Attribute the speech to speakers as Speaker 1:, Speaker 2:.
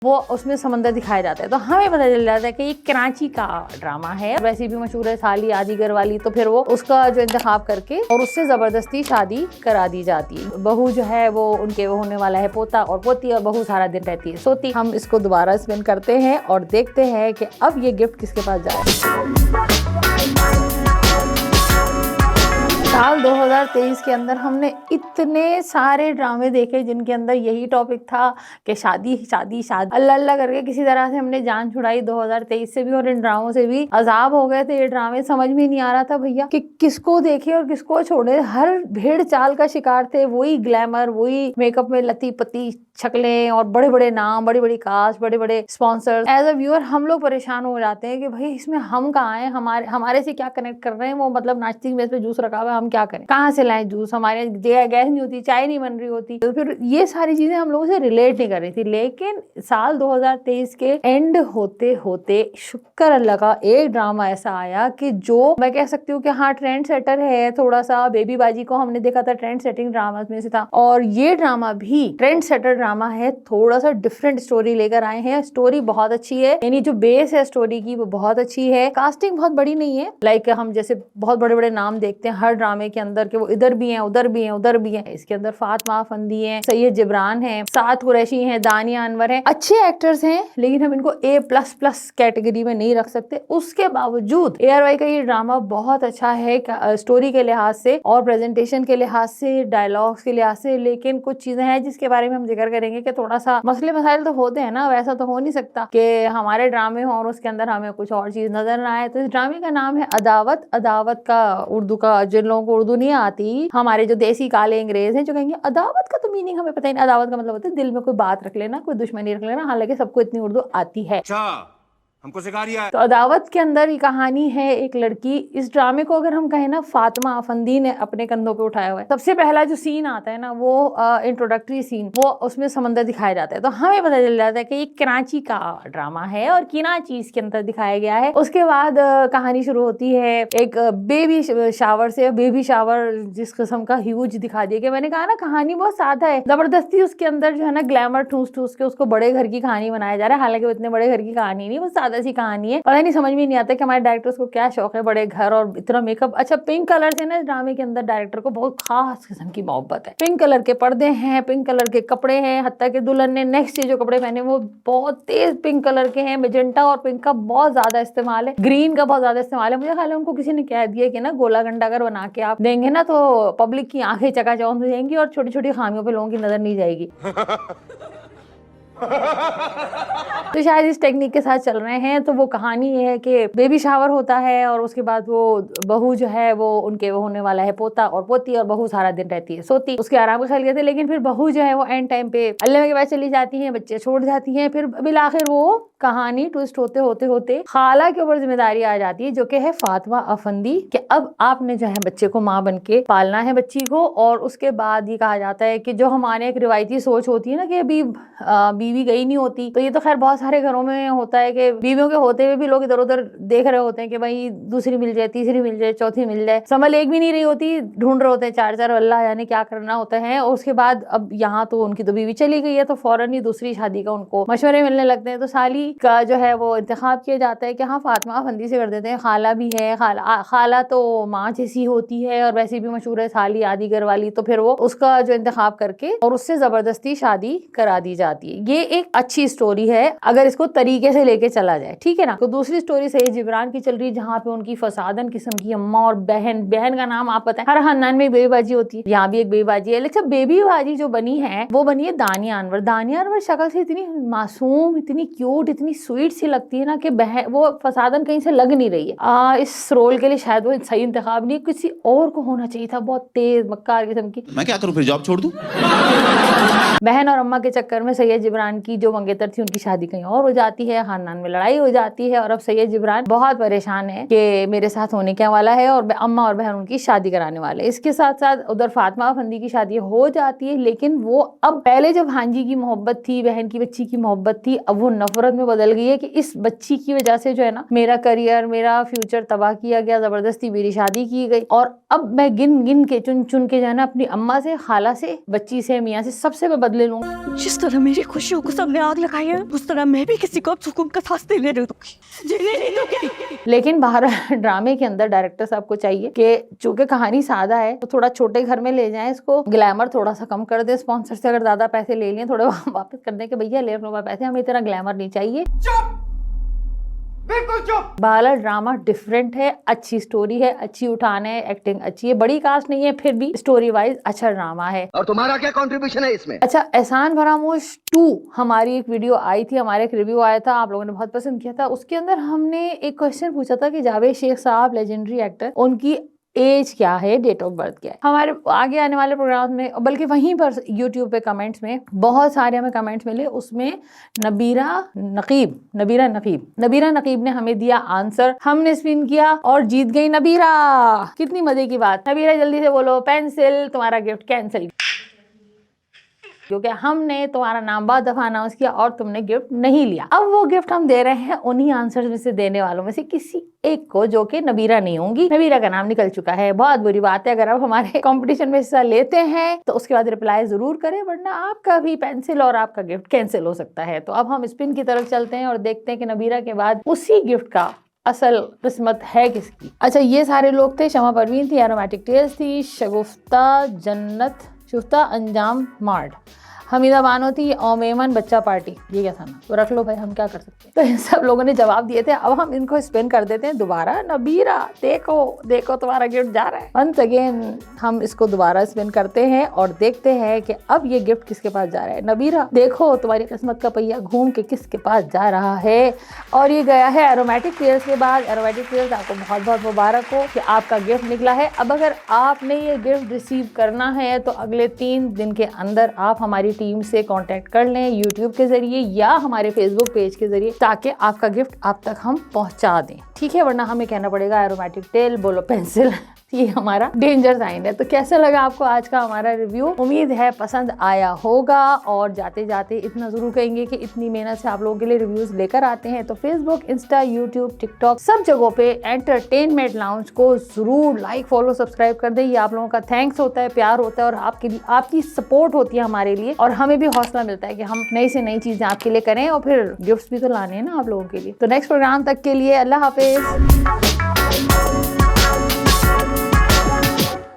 Speaker 1: वो उसमें समंदर दिखाया जाता है, तो हमें पता चल जाता है कि ये कराची का ड्रामा है। वैसे भी मशहूर है साली आदिगर वाली, तो फिर वो उसका जो इंतखाब करके और उससे जबरदस्ती शादी करा दी जाती है। बहू जो है वो उनके वो होने वाला है पोता और पोती, और बहू सारा दिन रहती है सोती। हम इसको दोबारा स्पिन करते हैं और देखते हैं कि अब ये गिफ्ट किसके पास जाए। साल 2023 के अंदर हमने इतने सारे ड्रामे देखे जिनके अंदर यही टॉपिक था कि शादी शादी शादी, अल्लाह अल्लाह करके किसी तरह से हमने जान छुड़ाई 2023 से भी, और इन ड्रामों से भी अजाब हो गए थे। ये ड्रामे समझ में नहीं आ रहा था भैया कि किसको देखे और किसको छोड़े। हर भेड़ चाल का शिकार थे, वही ग्लैमर, वही मेकअप में लती पती शक्लें और बड़े बड़े नाम, बड़ी बड़ी कास्ट, बड़े बड़े स्पॉन्सर्स। एज अ व्यूअर हम लोग परेशान हो जाते हैं कि भाई इसमें हम कहाँ हैं, हमारे से क्या कनेक्ट कर रहे हैं। वो मतलब नाश्ते में जूस रखा हुआ है, हम क्या करें, कहाँ से लाएं जूस, हमारे गैस नहीं होती, चाय नहीं बन रही होती, तो फिर ये सारी चीजें हम लोगों से रिलेट नहीं कर रही थी। लेकिन साल 2023 के एंड होते होते शुक्र अल्लाह का एक ड्रामा ऐसा आया कि जो मैं कह सकती हूँ कि हाँ ट्रेंड सेटर है थोड़ा सा। बेबी बाजी को हमने देखा था ट्रेंड सेटिंग ड्रामा में से था, और ये ड्रामा भी ट्रेंड सेटर ड्रामा है। थोड़ा सा डिफरेंट स्टोरी लेकर आए हैं। स्टोरी बहुत अच्छी है, यानी जो बेस है स्टोरी की वो बहुत अच्छी है। कास्टिंग बहुत बड़ी नहीं है, लाइक हम जैसे बहुत बड़े बड़े नाम देखते हैं हर ड्रामे के अंदर कि वो इधर भी हैं उधर भी हैं उधर भी हैं। इसके अंदर फातिमा अफंदी है, सैयद जिब्रान है, साद कुरैशी है, दानिया अनवर है। अच्छे एक्टर्स हैं, लेकिन हम इनको A++ कैटेगरी में नहीं रख सकते। उसके बावजूद ARY का ये ड्रामा बहुत अच्छा है स्टोरी के लिहाज से और प्रेजेंटेशन के लिहाज से, डायलॉग्स के लिहाज से। लेकिन कुछ चीजें हैं जिसके बारे में हम जिक्र करेंगे कि थोड़ा सा मसले मसाइल तो होते हैं ना, वैसा तो हो नहीं सकता कि हमारे ड्रामे हो और उसके अंदर हमें कुछ और चीज नजर ना आए। तो इस ड्रामे का नाम है अदावत। अदावत का उर्दू का, जिन लोगों को उर्दू नहीं आती, हमारे जो देसी काले अंग्रेज हैं जो कहेंगे अदावत का तो मीनिंग हमें पता ही नहीं। अदावत का मतलब होता है दिल में कोई बात रख लेना, कोई दुश्मनी रख लेना। हालांकि सबको इतनी उर्दू आती है,
Speaker 2: हमको सिखा रिया है।
Speaker 1: तो अदावत के अंदर ये कहानी है एक लड़की। इस ड्रामे को अगर हम कहें ना, फातिमा अफंदी ने अपने कंधों पे उठाया हुआ है। सबसे पहला जो सीन आता है ना, वो इंट्रोडक्टरी सीन, वो उसमें समंदर दिखाया जाता है, तो हमें पता चल जाता है कि ये कराची का ड्रामा है और कराची इसके अंदर दिखाया गया है। उसके बाद कहानी शुरू होती है एक बेबी शावर से। बेबी शावर जिस किस्म का ह्यूज दिखा दिया कि मैंने कहा ना कहानी बहुत सादा है, जबरदस्ती उसके अंदर जो है ना ग्लैमर ठूस ठूस के उसको बड़े घर की कहानी बनाया जा रहा है। हालांकि वो इतने बड़े घर की कहानी नहीं, वो ऐसी कहानी है। पता नहीं समझ में नहीं आता कि हमारे डायरेक्टर्स को क्या शौक है बड़े घर और इतना मेकअप। अच्छा, पिंक कलर से ना इस ड्रामे के अंदर डायरेक्टर को बहुत खास किस्म की मोहब्बत है। पिंक कलर के पर्दे हैं, पिंक कलर के कपड़े हैं, हत्ता के दुल्हन ने नेक्स्ट जो कपड़े पहने वो बहुत तेज पिंक कलर के हैं। मेजेंटा और पिंक का बहुत ज्यादा इस्तेमाल है, ग्रीन का बहुत ज्यादा इस्तेमाल है। मुझे ख्याल है उनको किसी ने कह दिया कि ना गोला गंडा अगर बना के आप देंगे ना तो पब्लिक की आंखें चकाचौंध हो जाएंगी और छोटी छोटी खामियों पे लोगों की नजर नहीं जाएगी। तो शायद इस टेक्निक के साथ चल रहे हैं। तो वो कहानी ये है कि बेबी शावर होता है और उसके बाद वो बहू जो है वो उनके वो होने वाला है पोता और पोती, और बहू सारा दिन रहती है सोती, उसके आराम का ख्याल करते। लेकिन फिर बहू जो है वो एंड टाइम पे अल्लाह के पास चली जाती है, बच्चे छोड़ जाती हैं। फिर बिलाखिर वो कहानी ट्विस्ट होते होते होते खाला के ऊपर जिम्मेदारी आ जाती है, जो कि है फातिमा अफंदी, कि अब आपने जो है बच्चे को माँ बन के पालना है बच्ची को। और उसके बाद ये कहा जाता है कि जो हमारे एक रिवायती सोच होती है ना कि अभी बीवी गई नहीं होती, तो ये तो खैर बहुत सारे घरों में होता है कि बीवियों के होते हुए भी लोग इधर उधर देख रहे होते हैं कि भाई दूसरी मिल जाए, तीसरी मिल जाए, चौथी मिल जाए। समझ एक भी नहीं रही होती, ढूंढ रहे होते हैं चार चार, अल्लाह यानी क्या करना होता है। और उसके बाद अब यहाँ तो उनकी तो बीवी चली गई है, तो फौरन ही दूसरी शादी का उनको मशवरे मिलने लगते हैं। तो साली का जो है वो इंतखाब किया जाता है कि हाँ फातिमा अफंदी से कर देते हैं। खाला भी है, खाला तो माँ जैसी होती है और वैसे भी मशहूर है साली आदिगर वाली, तो फिर वो उसका जो इंतखाब करके और उससे जबरदस्ती शादी करा दी जाती है। ये एक अच्छी स्टोरी है अगर इसको तरीके से लेके चला जाए, ठीक है ना। तो दूसरी स्टोरी सैयद जिब्रान की चल रही है, जहाँ पे उनकी फसादन किस्म की अम्मा और बहन का नाम आप पता है, हर खानदान में बेबीबाजी होती है, यहाँ भी एक बेबीबाजी है। लेकिन बेबीबाजी जो बनी है वो बनी है दानिया अनवर। दानिया अनवर शक्ल से इतनी मासूम, इतनी क्यूट, इतनी स्वीट सी लगती है ना कि बहन वो फसादन कहीं से लग नहीं रही है। इस रोल के लिए शायद वो सही इंतखाब नहीं, किसी और को होना चाहिए था, बहुत तेज मक्कार किस्म की।
Speaker 2: मैं क्या करूं, फिर जॉब छोड़ दूं?
Speaker 1: बहन और अम्मा के चक्कर में सैयद जिब्रान की जो मंगेतर थी उनकी शादी कहीं कहीं और हो जाती है, खानदान में लड़ाई हो जाती है और अब सैयद जिब्रान बहुत परेशान है कि मेरे साथ होने क्या वाला है और अम्मा और बहन उनकी शादी कराने वाले। इसके साथ साथ उधर फातिमा अफंदी की शादी हो जाती है, लेकिन वो अब पहले जब भांजी की मोहब्बत थी, बहन की बच्ची की मोहब्बत थी, अब वो नफरत में बदल गई है कि इस बच्ची की वजह से जो है ना मेरा करियर, मेरा फ्यूचर तबाह किया गया, जबरदस्ती मेरी शादी की गई और अब मैं गिन गिन के चुन चुन के जो है ना अपनी अम्मा से, खाला से, बच्ची से, मियाँ से, सबसे मैं बदले लूंगा।
Speaker 3: जिस तरह मेरी खुशियों को सबने आग लगाई है, उस तरह मैं भी किसी को अब सुकून का सांस देने नहीं दूंगी, जीने नहीं दूंगी।
Speaker 1: लेकिन बाहर ड्रामे के अंदर डायरेक्टर साहब को चाहिए कि चूंकि कहानी सादा है तो थोड़ा छोटे घर में ले जाएं इसको, ग्लैमर थोड़ा सा कम कर दे, स्पॉन्सर से अगर ज्यादा पैसे ले लिए थोड़े वापस कर दे कि भैया ले लो पैसे, हमें इतना ग्लैमर नहीं चाहिए।
Speaker 2: बिल्कुल चुप।
Speaker 1: बाला ड्रामा डिफरेंट है, अच्छी स्टोरी है, अच्छी उठान है, एक्टिंग अच्छी है, बड़ी कास्ट नहीं है, फिर भी स्टोरी वाइज अच्छा ड्रामा है।
Speaker 4: और तुम्हारा क्या कंट्रीब्यूशन है इसमें?
Speaker 1: अच्छा, एहसान फरामोश 2 हमारी एक वीडियो आई थी, हमारे एक रिव्यू आया था, आप लोगों ने बहुत पसंद किया था। उसके अंदर हमने एक क्वेश्चन पूछा था कि जावेद शेख साहब लेजेंडरी एक्टर, उनकी एज क्या है, डेट ऑफ बर्थ क्या है। हमारे आगे आने वाले प्रोग्राम में, बल्कि वहीं पर यूट्यूब पे कमेंट्स में बहुत सारे हमें कमेंट्स मिले, उसमें नबीरा नकीब ने हमें दिया आंसर, हमने स्पिन किया और जीत गई नबीरा। कितनी मजे की बात। नबीरा जल्दी से बोलो पेंसिल, तुम्हारा गिफ्ट कैंसिल, क्योंकि हमने तुम्हारा नाम बहुत दफा अनाउंस किया और तुमने गिफ्ट नहीं लिया। अब वो गिफ्ट हम दे रहे हैं उन्हीं आंसर्स में से देने वालों में से किसी एक को, जो कि नबीरा नहीं होंगी। नबीरा का नाम निकल चुका है, बहुत बुरी बात है। अगर आप हमारे कंपटीशन में हिस्सा लेते हैं तो उसके बाद रिप्लाई जरूर करें, वरना आपका भी पेंसिल और आपका गिफ्ट कैंसिल हो सकता है। तो अब हम स्पिन की तरफ चलते हैं और देखते हैं कि नबीरा के बाद उसी गिफ्ट का असल किस्मत है किसकी। अच्छा, ये सारे लोग थे, शमा परवीन थी, एरोमेटिक टेल्स थी, शगुफ्ता जन्नत, शुफ्ता अंजाम मार्ड, हमीदा बानो थी, ओमेमन बच्चा पार्टी। ये क्या था ना, तो रख लो भाई, हम क्या कर सकते हैं। तो इन सब लोगों ने जवाब दिए थे। अब हम इनको स्पिन कर देते हैं दोबारा। नबीरा देखो देखो तुम्हारा गिफ्ट जा रहा है। वंस अगेन हम इसको दोबारा स्पिन करते हैं और देखते हैं कि अब ये गिफ्ट किसके पास जा रहा है। नबीरा देखो तुम्हारी किस्मत का पहिया घूम के किसके पास जा रहा है, और ये गया है एरोमेटिक टेल्स के बाद। एरोमेटिक टेल्स आपको बहुत बहुत मुबारक हो कि आपका गिफ्ट निकला है। अब अगर आपने ये गिफ्ट रिसीव करना है तो अगले 3 दिन के अंदर आप हमारी टीम से कांटेक्ट कर लें, यूट्यूब के जरिए या हमारे फेसबुक पेज के जरिए, ताकि आपका गिफ्ट आप तक हम पहुंचा दें, ठीक है। वरना हमें कहना पड़ेगा एरोमेटिक टेल, बोलो पेंसिल, ये हमारा डेंजर साइन है। तो कैसा लगा आपको आज का हमारा रिव्यू? उम्मीद है पसंद आया होगा। और जाते जाते इतना जरूर कहेंगे कि इतनी मेहनत से आप लोगों के लिए रिव्यूज लेकर आते हैं, तो फेसबुक, इंस्टा, यूट्यूब, टिकटॉक, सब जगहों पे एंटरटेनमेंट लाउंज को जरूर लाइक, फॉलो, सब्सक्राइब कर दें। ये आप लोगों का थैंक्स होता है, प्यार होता है और आपकी सपोर्ट होती है हमारे लिए, और हमें भी हौसला मिलता है कि हम नई से नई चीजें आपके लिए करें, और फिर गिफ्ट्स भी तो लाने हैं ना आप लोगों के लिए। तो नेक्स्ट प्रोग्राम तक के लिए अल्लाह हाफिज।